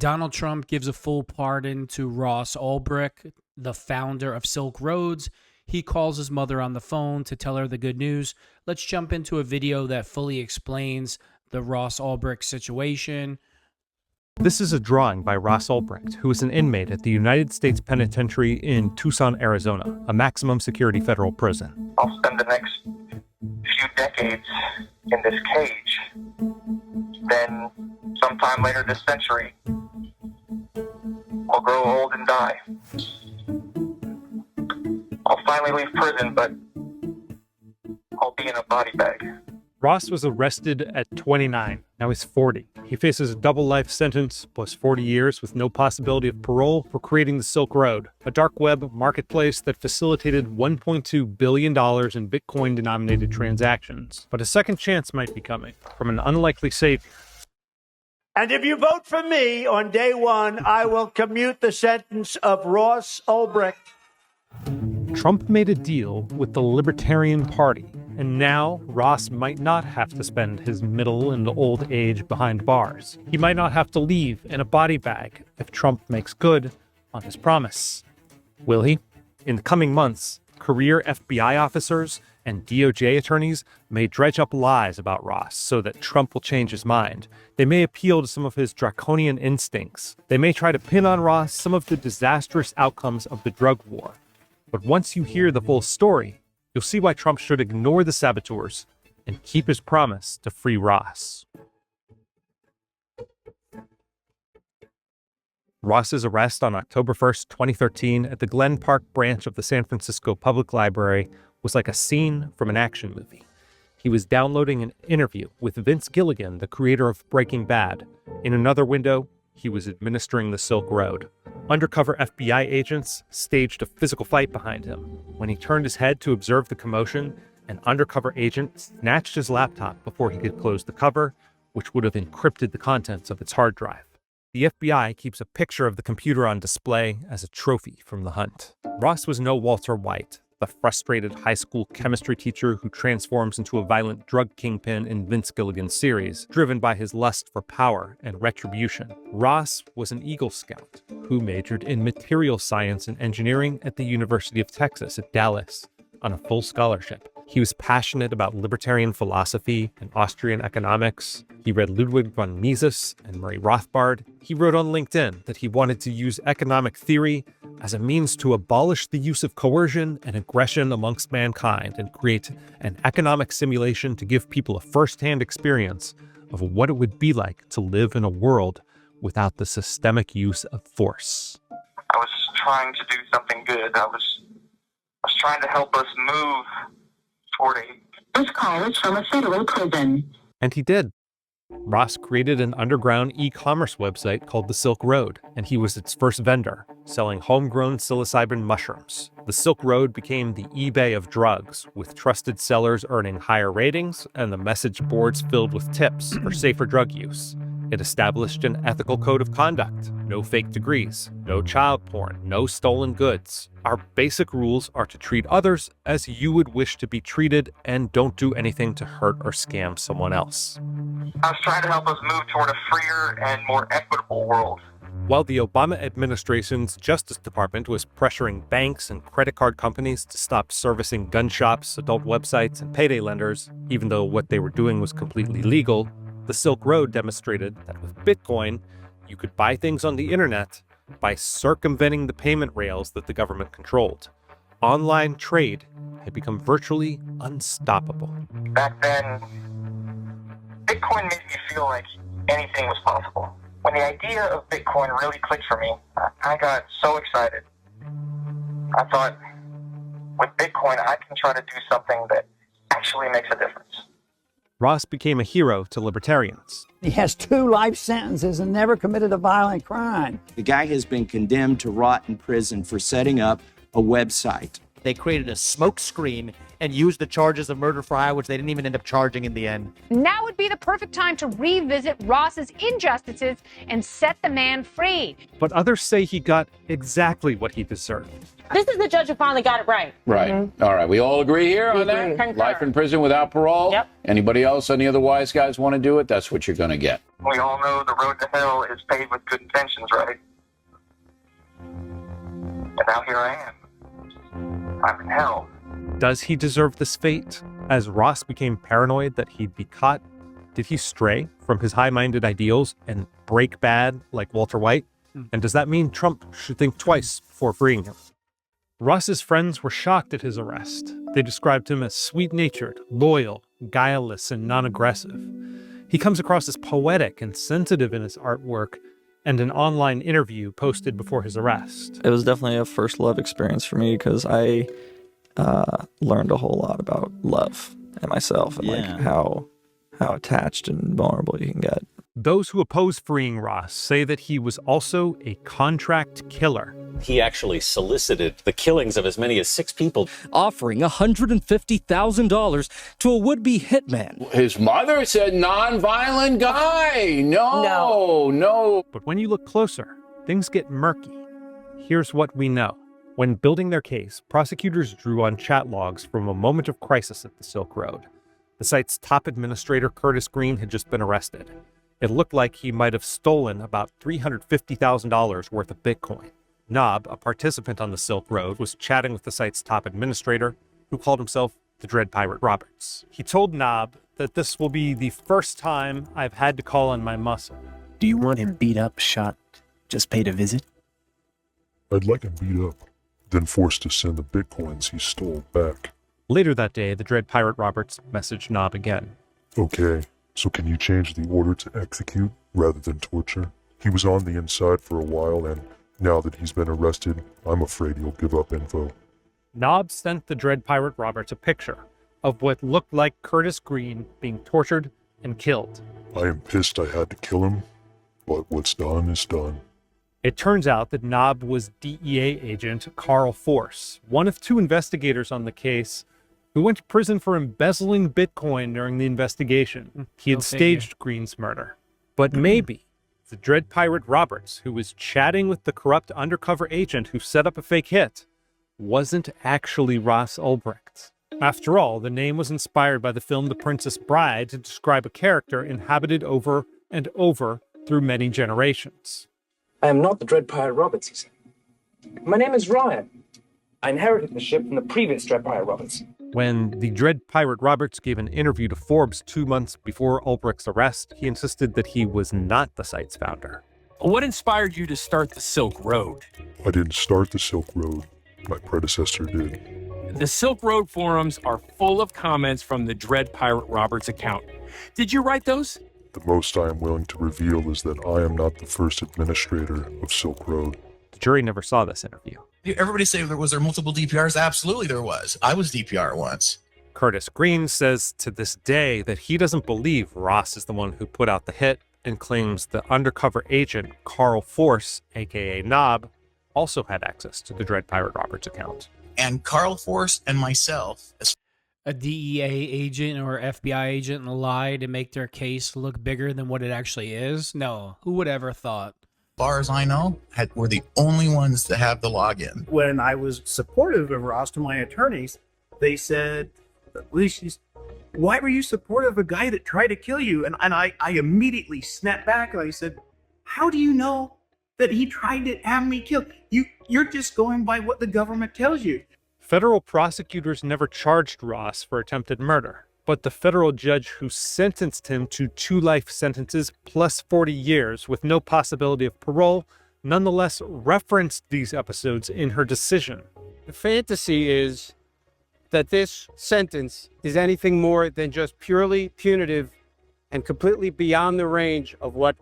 Donald Trump gives a full pardon to Ross Ulbricht, the founder of Silk Roads. He calls his mother on the phone to tell her the good news. Let's jump into a video that fully explains the Ross Ulbricht situation. This is a drawing by Ross Ulbricht, who is an inmate at the United States Penitentiary in Tucson, Arizona, a maximum security federal prison. I'll spend the next few decades in this cage. Then, sometime later this century, I'll grow old and die. I'll finally leave prison, but I'll be in a body bag. Ross was arrested at 29. Now he's 40. He faces a double life sentence plus 40 years with no possibility of parole for creating the Silk Road, a dark web marketplace that facilitated $1.2 billion in Bitcoin-denominated transactions. But a second chance might be coming from an unlikely savior. And if you vote for me on day one, I will commute the sentence of Ross Ulbricht. Trump made a deal with the Libertarian Party, and now Ross might not have to spend his middle and old age behind bars. He might not have to leave in a body bag if Trump makes good on his promise. Will he? In the coming months, career FBI officers and DOJ attorneys may dredge up lies about Ross so that Trump will change his mind. They may appeal to some of his draconian instincts. They may try to pin on Ross some of the disastrous outcomes of the drug war. But once you hear the full story, you'll see why Trump should ignore the saboteurs and keep his promise to free Ross. Ross's arrest on October 1st, 2013 at the Glen Park branch of the San Francisco Public Library was like a scene from an action movie. He was downloading an interview with Vince Gilligan, the creator of Breaking Bad. In another window, he was administering the Silk Road. Undercover FBI agents staged a physical fight behind him. When he turned his head to observe the commotion, an undercover agent snatched his laptop before he could close the cover, which would have encrypted the contents of its hard drive. The FBI keeps a picture of the computer on display as a trophy from the hunt. Ross was no Walter White, the frustrated high school chemistry teacher who transforms into a violent drug kingpin in Vince Gilligan's series, driven by his lust for power and retribution. Ross was an Eagle Scout who majored in material science and engineering at the University of Texas at Dallas on a full scholarship. He was passionate about libertarian philosophy and Austrian economics. He read Ludwig von Mises and Murray Rothbard. He wrote on LinkedIn that he wanted to use economic theory as a means to abolish the use of coercion and aggression amongst mankind and create an economic simulation to give people a first-hand experience of what it would be like to live in a world without the systemic use of force. I was trying to do something good. I was trying to help us move toward a... This call is from a federal prison. And he did. Ross created an underground e-commerce website called the Silk Road, and he was its first vendor, selling homegrown psilocybin mushrooms. The Silk Road became the eBay of drugs, with trusted sellers earning higher ratings and the message boards filled with tips for safer drug use. It established an ethical code of conduct: no fake degrees, no child porn, no stolen goods. Our basic rules are to treat others as you would wish to be treated and don't do anything to hurt or scam someone else. I was trying to help us move toward a freer and more equitable world. While the Obama administration's Justice Department was pressuring banks and credit card companies to stop servicing gun shops, adult websites, and payday lenders, even though what they were doing was completely legal, the Silk Road demonstrated that with Bitcoin, you could buy things on the internet by circumventing the payment rails that the government controlled. Online trade had become virtually unstoppable. Back then, Bitcoin made me feel like anything was possible. When the idea of Bitcoin really clicked for me, I got so excited. I thought, with Bitcoin, I can try to do something that actually makes a difference. Ross became a hero to libertarians. He has 2 life sentences and never committed a violent crime. The guy has been condemned to rot in prison for setting up a website They created a smoke screen and used the charges of murder for hire, which they didn't even end up charging in the end. Now would be the perfect time to revisit Ross's injustices and set the man free. But others say he got exactly what he deserved. This is the judge who finally got it right. Right. Mm-hmm. All right. We all agree here on that? Concur. Life in prison without parole? Yep. Anybody else, any other wise guys want to do it? That's what you're going to get. We all know the road to hell is paved with good intentions, right? And now here I am. I'm in hell. Does he deserve this fate? As Ross became paranoid that he'd be caught, did he stray from his high-minded ideals and break bad like Walter White? And does that mean Trump should think twice before freeing him? Ross's friends were shocked at his arrest. They described him as sweet-natured, loyal, guileless, and non-aggressive. He comes across as poetic and sensitive in his artwork, and an online interview posted before his arrest. It was definitely a first love experience for me because I learned a whole lot about love and myself and like how attached and vulnerable you can get. Those who oppose freeing Ross say that he was also a contract killer. He actually solicited the killings of as many as 6 people, offering $150,000 to a would-be hitman. His mother said non-violent guy. No. But when you look closer, things get murky. Here's what we know. When building their case, prosecutors drew on chat logs from a moment of crisis at the Silk Road. The site's top administrator, Curtis Green, had just been arrested. It looked like he might have stolen about $350,000 worth of Bitcoin. Nob, a participant on the Silk Road, was chatting with the site's top administrator, who called himself the Dread Pirate Roberts. He told Nob that this will be the first time I've had to call on my muscle. Do you want him beat up, shot, just paid a visit? I'd like him beat up, then forced to send the Bitcoins he stole back. Later that day, the Dread Pirate Roberts messaged Nob again. Okay, so can you change the order to execute rather than torture? He was on the inside for a while, and now that he's been arrested, I'm afraid he'll give up info. Nob sent the Dread Pirate Roberts a picture of what looked like Curtis Green being tortured and killed. I am pissed I had to kill him, but what's done is done. It turns out that Nob was DEA agent Carl Force, one of 2 investigators on the case, who went to prison for embezzling Bitcoin during the investigation. He had staged Green's murder. But maybe the Dread Pirate Roberts, who was chatting with the corrupt undercover agent who set up a fake hit, wasn't actually Ross Ulbricht. After all, the name was inspired by the film The Princess Bride to describe a character inhabited over and over through many generations. I am not the Dread Pirate Roberts, he said. My name is Ryan. I inherited the ship from the previous Dread Pirate Roberts. When the Dread Pirate Roberts gave an interview to Forbes 2 months before Ulbricht's arrest, he insisted that he was not the site's founder. What inspired you to start the Silk Road? I didn't start the Silk Road. My predecessor did. The Silk Road forums are full of comments from the Dread Pirate Roberts account. Did you write those? The most I am willing to reveal is that I am not the first administrator of Silk Road. The jury never saw this interview. Everybody say was there multiple DPRs? Absolutely there was. I was DPR once. Curtis Green says to this day that he doesn't believe Ross is the one who put out the hit and claims the undercover agent Carl Force, aka Nob, also had access to the Dread Pirate Roberts account. And Carl Force and myself. A DEA agent or FBI agent lie to make their case look bigger than what it actually is? No, who would ever thought? Far as I know, were the only ones that have the login. When I was supportive of Ross to my attorneys, they said, why were you supportive of a guy that tried to kill you? And I immediately snapped back and I said, how do you know that he tried to have me killed? You're just going by what the government tells you. Federal prosecutors never charged Ross for attempted murder, but the federal judge who sentenced him to 2 life sentences plus 40 years with no possibility of parole nonetheless referenced these episodes in her decision. The fantasy is that this sentence is anything more than just purely punitive and completely beyond the range of what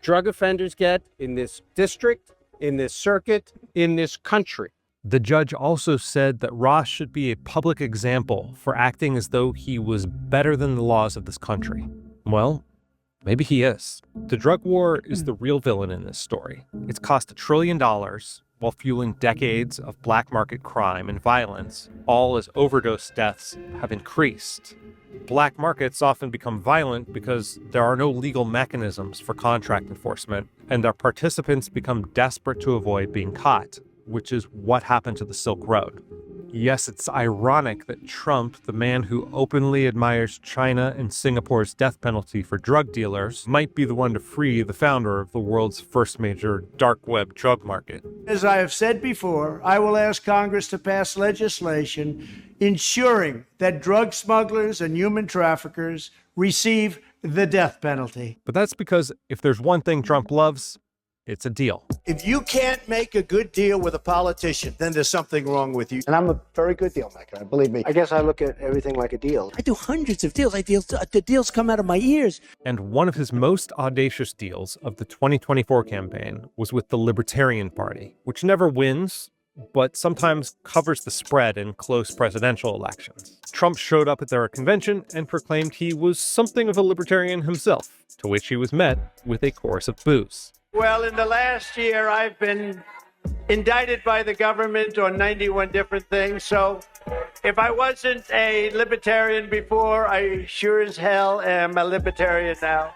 drug offenders get in this district, in this circuit, in this country. The judge also said that Ross should be a public example for acting as though he was better than the laws of this country. Well, maybe he is. The drug war is the real villain in this story. It's cost $1 trillion, while fueling decades of black market crime and violence, all as overdose deaths have increased. Black markets often become violent because there are no legal mechanisms for contract enforcement, and their participants become desperate to avoid being caught, which is what happened to the Silk Road. Yes, it's ironic that Trump, the man who openly admires China and Singapore's death penalty for drug dealers, might be the one to free the founder of the world's first major dark web drug market. As I have said before, I will ask Congress to pass legislation ensuring that drug smugglers and human traffickers receive the death penalty. But that's because if there's one thing Trump loves, it's a deal. If you can't make a good deal with a politician, then there's something wrong with you. And I'm a very good deal maker, believe me. I guess I look at everything like a deal. I do hundreds of deals. The deals come out of my ears. And one of his most audacious deals of the 2024 campaign was with the Libertarian Party, which never wins, but sometimes covers the spread in close presidential elections. Trump showed up at their convention and proclaimed he was something of a libertarian himself, to which he was met with a chorus of boos. Well, in the last year, I've been indicted by the government on 91 different things. So if I wasn't a libertarian before, I sure as hell am a libertarian now.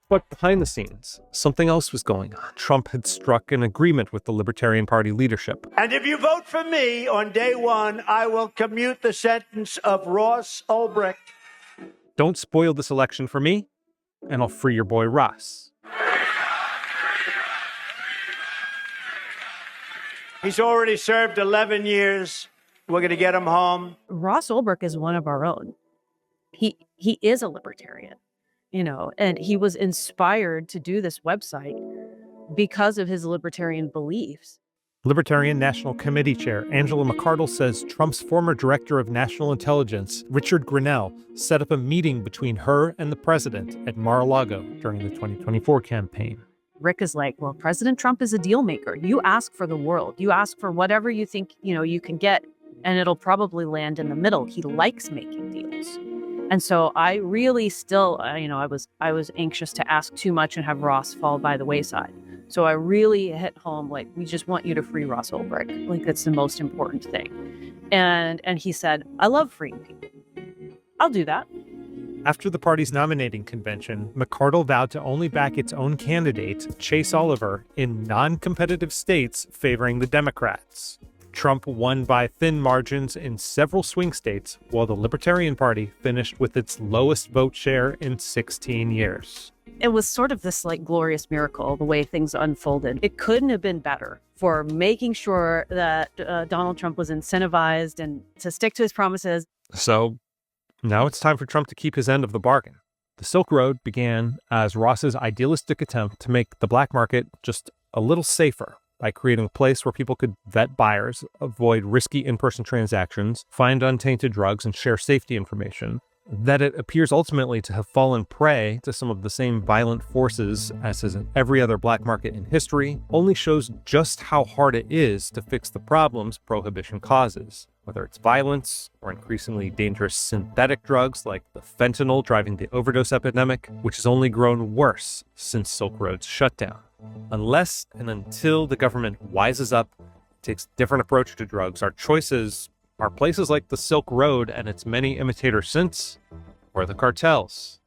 But behind the scenes, something else was going on. Trump had struck an agreement with the Libertarian Party leadership. And if you vote for me on day one, I will commute the sentence of Ross Ulbricht. Don't spoil this election for me, and I'll free your boy Ross. He's already served 11 years. We're going to get him home. Ross Ulbricht is one of our own. He is a libertarian, and he was inspired to do this website because of his libertarian beliefs. Libertarian National Committee Chair Angela McArdle says Trump's former Director of National Intelligence, Richard Grenell, set up a meeting between her and the president at Mar-a-Lago during the 2024 campaign. Rick is like, well, President Trump is a deal maker. You ask for the world. You ask for whatever you think, you can get, and it'll probably land in the middle. He likes making deals. And so I really still, I was anxious to ask too much and have Ross fall by the wayside. So I really hit home, like, we just want you to free Ross Ulbricht. Like, that's the most important thing. And he said, I love freeing people. I'll do that. After the party's nominating convention, McArdle vowed to only back its own candidate, Chase Oliver, in non-competitive states favoring the Democrats. Trump won by thin margins in several swing states, while the Libertarian Party finished with its lowest vote share in 16 years. It was sort of this glorious miracle, the way things unfolded. It couldn't have been better for making sure that Donald Trump was incentivized and to stick to his promises. So now it's time for Trump to keep his end of the bargain. The Silk Road began as Ross's idealistic attempt to make the black market just a little safer by creating a place where people could vet buyers, avoid risky in-person transactions, find untainted drugs, and share safety information. That it appears ultimately to have fallen prey to some of the same violent forces as is in every other black market in history only shows just how hard it is to fix the problems prohibition causes, whether it's violence or increasingly dangerous synthetic drugs like the fentanyl driving the overdose epidemic, which has only grown worse since Silk Road's shutdown. Unless and until the government wises up, takes a different approach to drugs, our choices are places like the Silk Road and its many imitators since, or the cartels.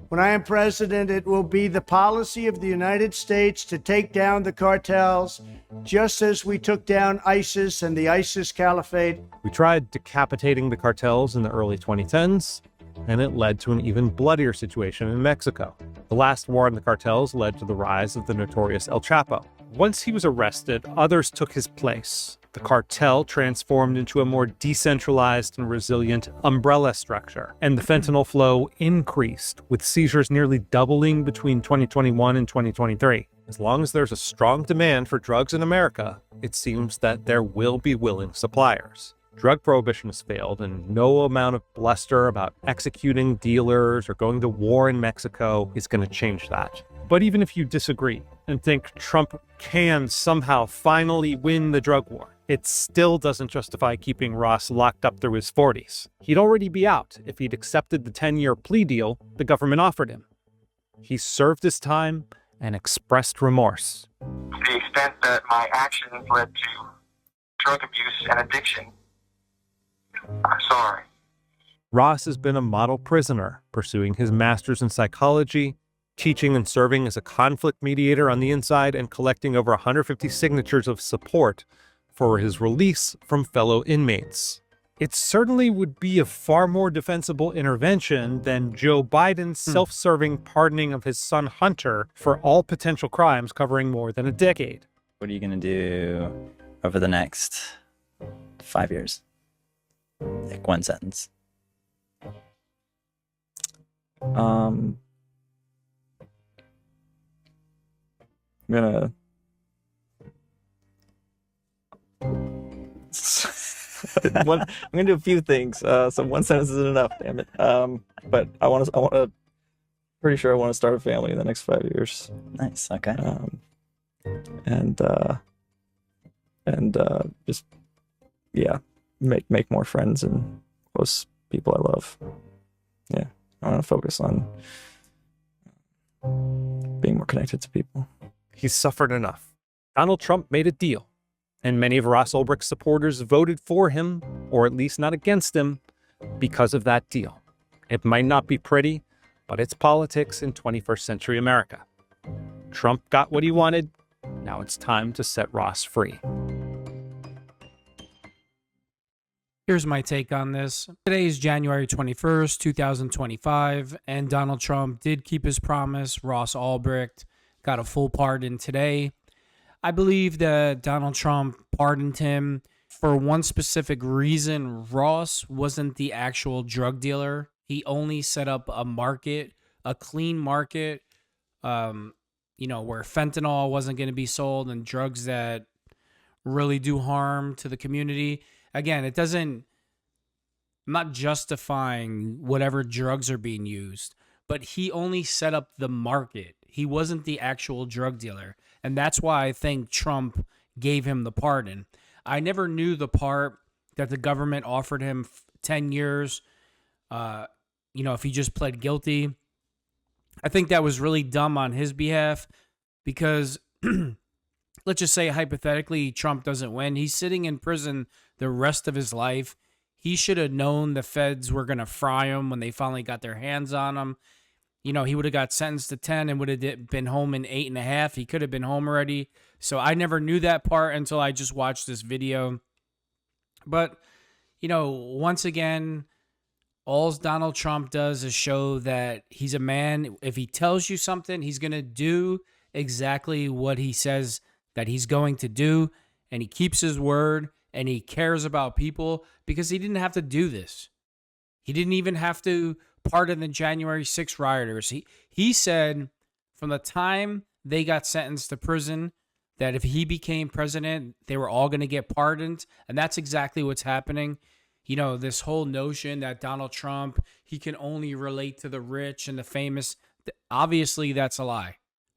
When I am president, it will be the policy of the United States to take down the cartels, just as we took down ISIS and the ISIS Caliphate. We tried decapitating the cartels in the early 2010s, and it led to an even bloodier situation in Mexico. The last war on the cartels led to the rise of the notorious El Chapo. Once he was arrested, others took his place. The cartel transformed into a more decentralized and resilient umbrella structure, and the fentanyl flow increased, with seizures nearly doubling between 2021 and 2023. As long as there's a strong demand for drugs in America, it seems that there will be willing suppliers. Drug prohibition has failed, and no amount of bluster about executing dealers or going to war in Mexico is going to change that. But even if you disagree and think Trump can somehow finally win the drug war, it still doesn't justify keeping Ross locked up through his 40s. He'd already be out if he'd accepted the 10-year plea deal the government offered him. He served his time and expressed remorse. The extent that my actions led to drug abuse and addiction, I'm sorry. Ross has been a model prisoner, pursuing his master's in psychology, teaching and serving as a conflict mediator on the inside, and collecting over 150 signatures of support for his release from fellow inmates. It certainly would be a far more defensible intervention than Joe Biden's self-serving pardoning of his son Hunter for all potential crimes covering more than a decade. What are you going to do over the next 5 years? Like one sentence. I'm gonna I'm gonna do a few things. So one sentence isn't enough, damn it. But I want to. Pretty sure I want to start a family in the next 5 years. Nice. Okay. And just make more friends and close people I love. Yeah, I want to focus on being more connected to people. He's suffered enough. Donald Trump made a deal, and many of Ross Ulbricht's supporters voted for him, or at least not against him, because of that deal. It might not be pretty, but it's politics in 21st century America. Trump got what he wanted. Now it's time to set Ross free. Here's my take on this. Today is January 21st, 2025, and Donald Trump did keep his promise. Ross Ulbricht got a full pardon today. I believe that Donald Trump pardoned him for one specific reason. Ross wasn't the actual drug dealer. He only set up a market, a clean market, where fentanyl wasn't going to be sold and drugs that really do harm to the community. Again, I'm not justifying whatever drugs are being used, but he only set up the market. He wasn't the actual drug dealer. And that's why I think Trump gave him the pardon. I never knew the part that the government offered him 10 years, if he just pled guilty. I think that was really dumb on his behalf because let's just say hypothetically Trump doesn't win. He's sitting in prison the rest of his life. He should have known the feds were going to fry him when they finally got their hands on him. He would have got sentenced to 10 and would have been home in 8.5. He could have been home already. So I never knew that part until I just watched this video. But, once again, all Donald Trump does is show that he's a man. If he tells you something, he's going to do exactly what he says that he's going to do. And he keeps his word and he cares about people because he didn't have to do this. He didn't even have to pardon the January 6th rioters. He said from the time they got sentenced to prison that if he became president, they were all going to get pardoned. And that's exactly what's happening. This whole notion that Donald Trump, he can only relate to the rich and the famous. Obviously, that's a lie.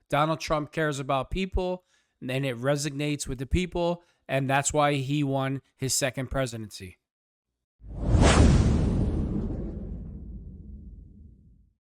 Donald Trump cares about people and it resonates with the people. And that's why he won his second presidency.